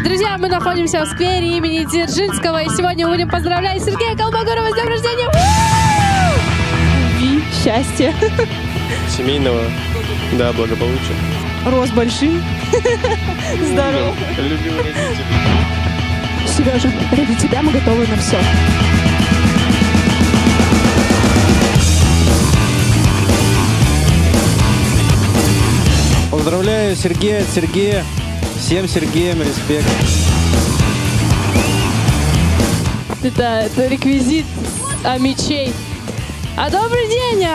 Друзья, мы находимся в сквере имени Дзержинского, и сегодня мы будем поздравлять Сергея Колмогорова с днем рождения! Любви, счастья, семейного, да, благополучия. Рост большим, здоров. Любимый родитель. Сережа, ради тебя мы готовы на все. Поздравляю Сергея от Сергея. Всем Сергеям респект. Это реквизит мечей. Добрый день!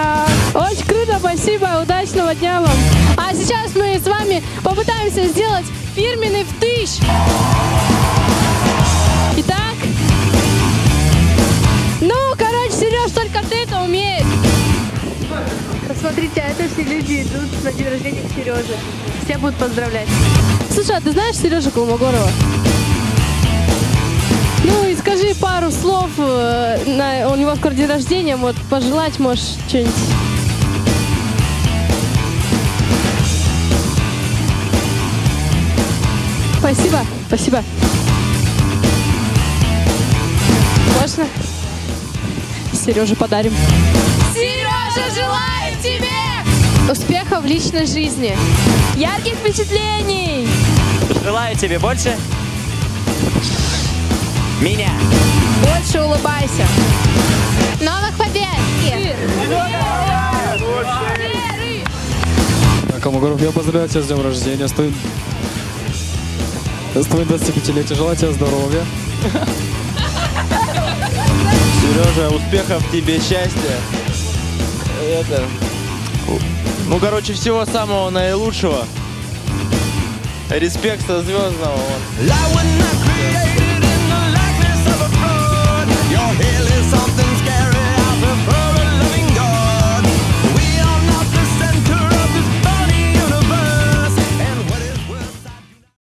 Очень круто, спасибо, удачного дня вам. А сейчас мы с вами попытаемся сделать фирменный втыщ. Итак, Сереж, только ты это умеешь. Посмотрите, а это все люди идут на день рождения к Сереже. Все будут поздравлять. Слушай, а ты знаешь Сережу Колмогорова? Ну и скажи пару слов, у него скоро день рождения, вот пожелать можешь что-нибудь. Спасибо, спасибо. Можно? Сереже подарим. Сережа, желаем тебе успехов в личной жизни, ярких впечатлений. Желаю тебе больше меня. Больше улыбайся. Новых побед! Колмогоров, я поздравляю тебя с днем рождения, с твоим 25-летием. Желаю тебе здоровья. Сережа, успехов тебе, счастья. Ну, короче, всего самого наилучшего. Респект со звездного.